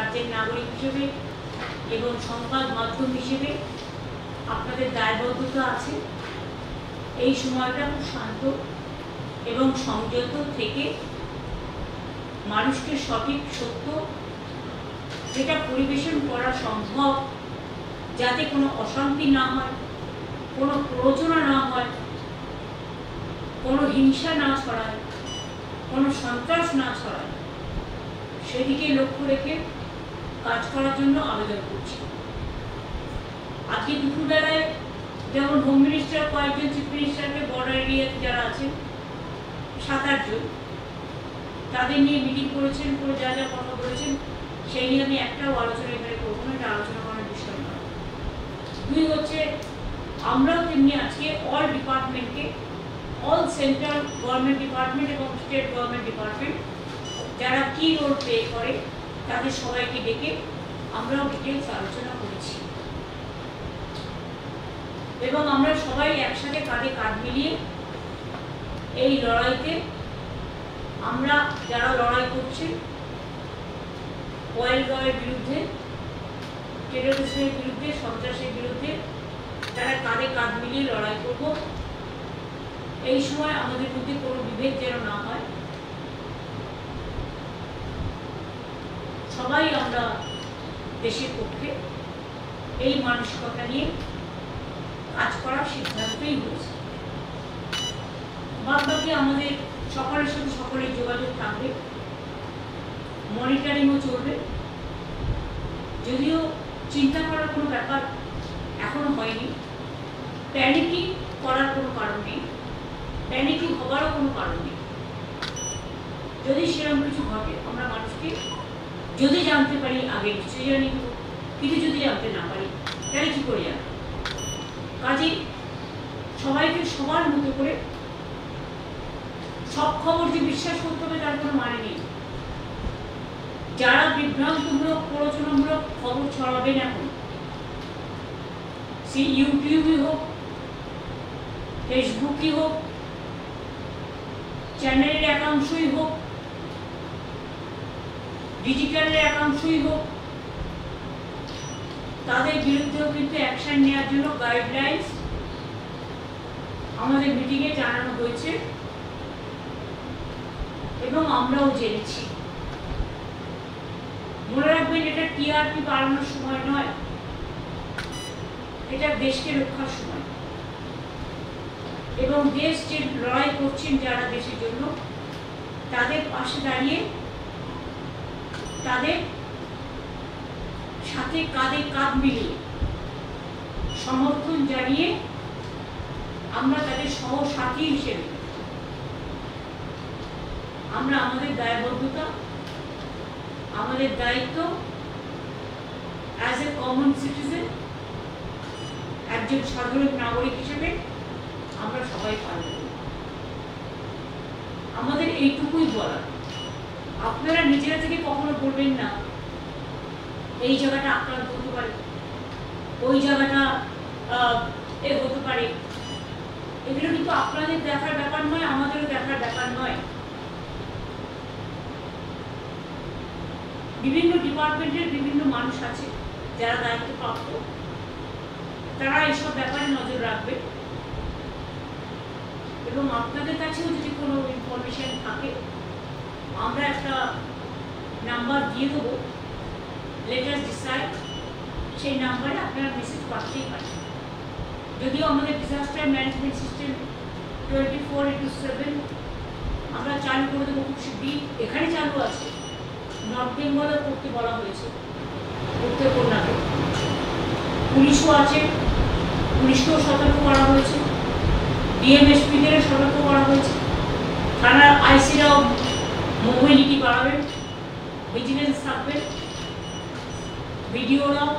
রাজ্যের নাগরিক হিসেবে এবং সংবাদ মাধ্যম হিসেবে আপনাদের দায়বদ্ধতা আছে এই সময়টা খুব শান্ত এবং সংযত থেকে মানুষকে সঠিক সত্য যেটা পরিবেশন করা সম্ভব, যাতে কোনো অশান্তি না হয়, কোনো প্ররোচনা না হয়, কোনো হিংসা না ছড়ায়, কোনো সন্ত্রাস না ছড়ায়, সেদিকে লক্ষ্য রেখে কাজ করার জন্য আবেদন করছি। আজকে দুপুরবেলায় যেমন হোম মিনিস্টার কয়েকজন চিফ মিনিস্টারকে বর্ডার এরিয়াতে যারা আছেন 7-8 জন তাদের নিয়ে মিটিং করেছেন, করে যা যা কথা বলেছেন সেই নিয়ে আমি একটাও আলোচনা এখানে করবো না, এটা আলোচনা করার বিষয় নয়। 2 হচ্ছে আমরাও তেমনি আজকে অল ডিপার্টমেন্টকে, অল সেন্ট্রাল গভর্নমেন্ট ডিপার্টমেন্ট এবং স্টেট গভর্নমেন্ট ডিপার্টমেন্ট যারা কি রোল প্লে করে তাদের সবাইকে ডেকে আমরাও ডিটেলস আলোচনা করেছি এবং আমরা সবাই একসাথে কাঁধে কাঁধ মিলিয়ে এই লড়াইতে আমরা যারা লড়াই করছি ওয়েলগাঁওয়ের বিরুদ্ধে, টেররিজমের বিরুদ্ধে, সন্ত্রাসের বিরুদ্ধে, তারা কাঁধে কাঁধ মিলিয়ে লড়াই করব। এই সময় আমাদের মধ্যে কোনো বিভেদ যেন না হয়, সবাই আমরা দেশের পক্ষে এই মানসিকতা নিয়ে কাজ করার সিদ্ধান্তই হয়েছে। বাদবাকি আমাদের সকলের সাথে সকলের যোগাযোগ থাকবে, মনিটরিংও চলবে। যদিও চিন্তা করার কোনো ব্যাপার এখনো হয়নি, প্যানিকিং করার কোনো কারণ নেই, প্যানিকিং হওয়ারও কোনো কারণ নেই। যদি সেরকম কিছু ঘটে আমরা মানুষকে যদি জানতে পারি আগে নিশ্চয়ই জানি, কিন্তু যদি জানতে না পারি তাহলে কি করে জানবো? কাজে সবাইকে সবার মতো করে সব খবর যে বিশ্বাস করতে হবে তার কোনো মানে নেই। যারা বিভ্রান্তমূলক, প্ররোচনামূলক খবর ছড়াবেন এখন, সে ইউটিউবই হোক, ফেসবুকই হোক, চ্যানেলের একাংশই হোক, ডিজিটালের একাংশই হোক, তাদের বিরুদ্ধেও কিন্তু অ্যাকশন নেওয়ার জন্য গাইডলাইন্স আমাদের মিটিংয়ে জানানো হয়েছে এবং আমরাও জেনেছি। মনে রাখবেন, এটা টিআরপি বাড়ানোর সময় নয়, এটা দেশকে রক্ষার সময়। এবং দেশ যে লড়াই করছেন যারা দেশের জন্য, তাদের পাশে দাঁড়িয়ে তাদের সাথে কাঁধে কাঁধ মিলিয়ে সমর্থন জানিয়ে আমরা তাদের সহসাথী হিসেবে আমরা আমাদের দায়বদ্ধতা, আমাদের দায়িত্ব অ্যাজ এ কমন সিটিজেন, একজন সাধারণ নাগরিক হিসেবে আমরা সবাই পালন করি। আমাদের এইটুকুই বলা, আপনারা নিজেরা থেকে কখনো বলবেন না এই জায়গাটা আক্রান্ত হতে পারে, ওই জায়গাটা এ হতে পারে। এগুলো কিন্তু আপনাদের দেখার ব্যাপার নয়, আমাদেরও দেখার ব্যাপার নয়। বিভিন্ন ডিপার্টমেন্টের বিভিন্ন মানুষ আছে যারা দায়িত্বপ্রাপ্ত, তারা এইসব ব্যাপারে নজর রাখবে এবং আপনাদের কাছেও যদি কোনো ইনফরমেশন থাকে আমরা একটা নাম্বার দিয়ে দেবো, লেট আস ডিসাইড, সেই নাম্বারে আপনারা মেসেজ পাঠাতেই পারেন। যদিও আমাদের ডিজাস্টার ম্যানেজমেন্ট সিস্টেম 24/7 আমরা চালু করে দেবো খুব শীঘ্রই। এখানে চালু আছে, নর্থ বেঙ্গলও করতে বলা হয়েছে, উত্তরকন্যাকে। পুলিশও আছে, পুলিশকেও সতর্ক করা হয়েছে, ডিএমএসপিদেরও সতর্ক করা হয়েছে, থানার আইসিরাও মোবিলিটি বাড়াবেন, ভিজিলেন্স থাকবেন, ভিডিওরাও।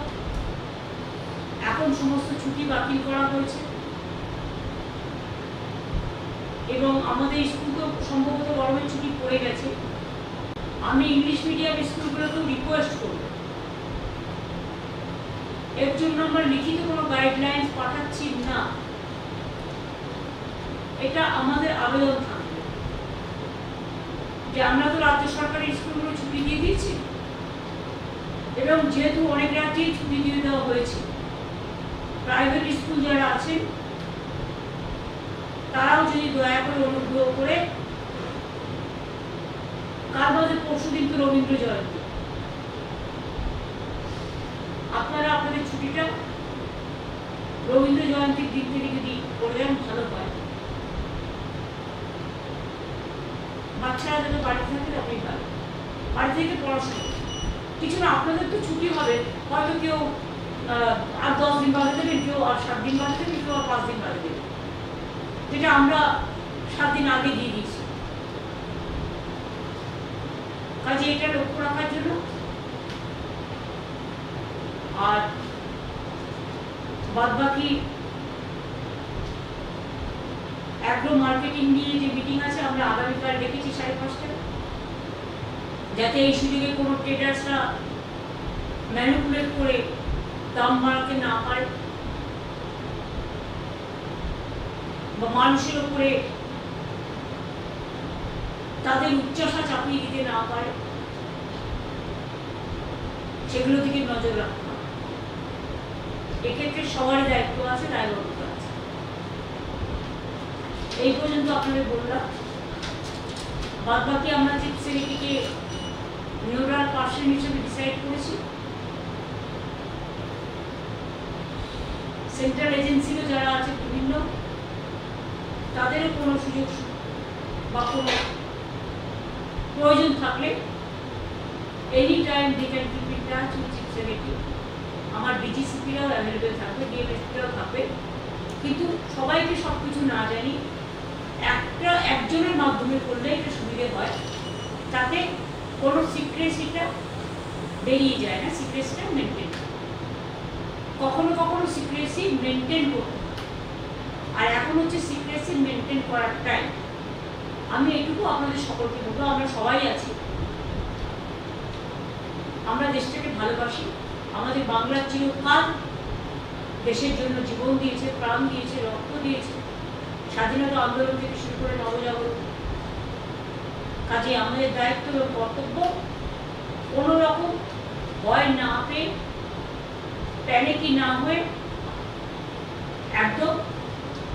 এখন সমস্ত ছুটি বাতিল করা হয়েছে এবং আমাদের স্কুল তো সম্ভবত গরমের ছুটি পড়ে গেছে। আমি ইংলিশ মিডিয়াম স্কুলগুলোকেও রিকোয়েস্ট করব, এর জন্য আমরা লিখিত কোনো গাইডলাইন্স পাঠাচ্ছি না, এটা আমাদের আবেদন থাকবে যে আমরা তো রাজ্য সরকারের স্কুলগুলো ছুটি দিয়ে দিয়েছি, এবং যেহেতু অনেক রাজ্যেই ছুটি দিয়ে দেওয়া হয়েছে, প্রাইভেট স্কুল যারা আছেন তারাও যদি দয়া করে অনুগ্রহ করে, কাল বাদে পরশুদিন তো রবীন্দ্র জয়ন্তী, আপনারা আপনাদের ছুটিটা রবীন্দ্র জয়ন্তীর দিন থেকে যদি করে দেন ভালো হয়। বাচ্চারা যাতে বাড়ি থাকে তবেই ভালো, বাড়ি থেকে পড়াশোনা কিছু না। আপনাদের তো ছুটি হবে, হয়তো কেউ আর 10 দিন বাদে দেবেন, কেউ আর 7 দিন বাদে দেবেন, কেউ আর 5 দিন বাদে দেবেন, যেটা আমরা 7 দিন আগে দিয়ে দিয়েছি। কাজে এটা লক্ষ্য রাখার জন্য। আর বাদ বাকি অ্যাগ্রো মার্কেটিং নিয়ে যে মিটিং আছে আমরা আগামীকাল রেখেছি 5:30টায়, যাতে এই সুযোগে কোনো ট্রেডার্সরা ম্যানিপুলেট করে দাম বাড়াতে না পারে বা মানুষের উপরে তাদের উচ্চাসা চাপিয়ে দিতে না পারে, সেগুলো দিকে নজর রাখতে হবে। এক্ষেত্রে সবারই দায়িত্ব আছে, দায়বদ্ধতা আছে। এই পর্যন্ত আপনাদের বললাম। বাদ বাকি আমরা যে ছেলেটিকে নিউরাল পার্সন হিসেবে ডিসাইড করেছি, সেন্ট্রাল এজেন্সিরও যারা আছে বিভিন্ন, তাদেরও কোনো সুযোগ বা কোনো প্রয়োজন থাকলে any time they can keep in touch with chief secretary. আমার ডিজিসিপিরাও অ্যাভেলেবেল থাকবে, ডিএমএসপিরাও থাকবে, কিন্তু সবাইকে সব কিছু না জানি একজনের মাধ্যমে করলে এটা সুবিধে হয়, তাতে কোনো সিক্রেসিটা বেরিয়ে যায় না, সিক্রেসিটা মেনটেন। কখনো কখনো সিক্রেসি মেনটেন করতে, আর এখন হচ্ছে সিক্রেসি মেনটেন করার টাইম। আমি এটুকু আপনাদের সকলকে বলবো, আমরা সবাই আছি, আমরা দেশটাকে ভালোবাসি। আমাদের বাংলার চিরকাল দেশের জন্য জীবন দিয়েছে, প্রাণ দিয়েছে, রক্ত দিয়েছে, স্বাধীনতা আন্দোলন থেকে শুরু করে নবজাগরণ। কাজে আমাদের দায়িত্ব এবং কর্তব্য কোনো রকম ভয় না পেয়ে, প্যানিকি না হয়ে, একদম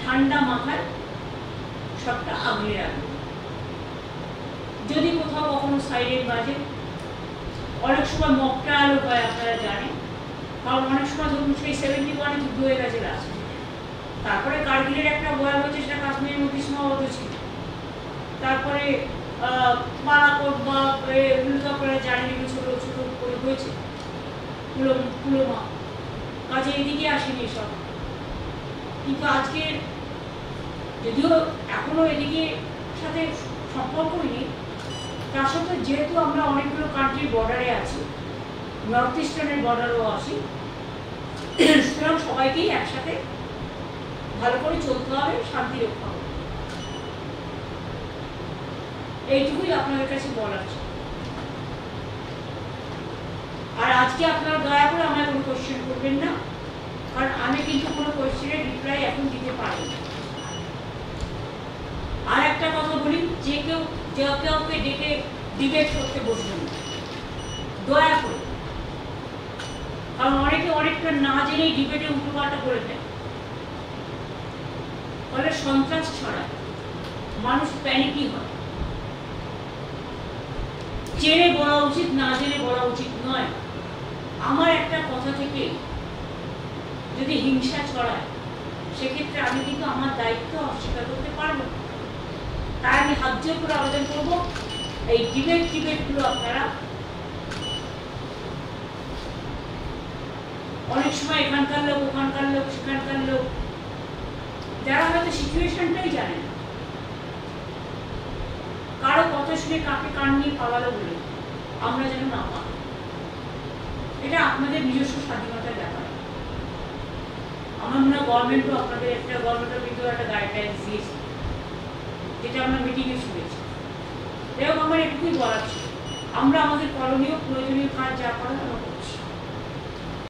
ঠান্ডা মাথায় সবটা আগলে রাখবে। যদি কোথাও কখনো সাইরেন বাজে, অনেক সময় মক ট্রায়ালও হয়, আপনারা জানেন, কারণ অনেক সময় ধরুন সেই 71-এ যুদ্ধ হয়ে গেছে লাস্ট, তারপরে কার্গিলের একটা বয়া হয়েছে, সেটা কাশ্মীরের মধ্যে সীমাবদ্ধ ছিল, তারপরে বালাকোট বা আপনারা জানেন এগুলো ছোট ছোট করে হয়েছে, পুলওয়ামা। কাজে এদিকে আসেনি সব, কিন্তু আজকে যদিও এখনো এদিকে সাথে সম্পর্কই নেই, তার সত্ত্বেও যেহেতু আমরা অনেকগুলো কান্ট্রির বর্ডারে আছি, নর্থ ইস্টার্নের বর্ডারও আছি, সুতরাং সবাইকেই একসাথে ভালো করে চলতে হবে, শান্তি রক্ষা হবে। এইটুকুই আপনাদের কাছে বলার ছিল। আর আজকে আপনারা দয়া করে আমায় কোনো কোয়েশ্চেন করবেন না, কারণ আমি কিন্তু কোনো কোয়েশ্চেনের রিপ্লাই এখন দিতে পারি না। আর একটা কথা বলি, যে কেউ কাউকে ডেকে ডিবেট করতে বসবেন না, দয়া করে, কারণ অনেকে অনেকটা না জেনেই ডিবেটে উল্টোপাল্টা করে দেয়, ফলে সন্ত্রাস ছড়ায়, মানুষ প্যানিকই হয়। জেনে বলা উচিত, না জেনে বলা উচিত নয়। আমার একটা কথা থেকে যদি হিংসা ছড়ায়, সেক্ষেত্রে আমি কিন্তু আমার দায়িত্ব অস্বীকার করতে পারবো। তাই আমি হাত জোর করে আবেদন করবো, এই ডিবেটগুলো আপনারা অনেক সময় এখানকার লোক, ওখানকার লোক, সেখানকার লোক, যারা হয়তো সিচুয়েশনটাই জানে না, কারো কথা শুনে কাকে কান নিয়ে পাওয়ালো বলে আমরা যেন না পাই। এটা আপনাদের নিজস্ব স্বাধীনতার ব্যাপার। আমার মনে হয় গভর্নমেন্টও আপনাদের গভর্নমেন্টের ভিতরে একটা গাইডলাইন্স দিয়েছে, যেটা আমরা মিটিংয়ে শুনেছি। এবং আমার এটুকুই বলার ছিল, আমরা আমাদের করণীয় প্রয়োজনীয় কাজ যা করার আমরা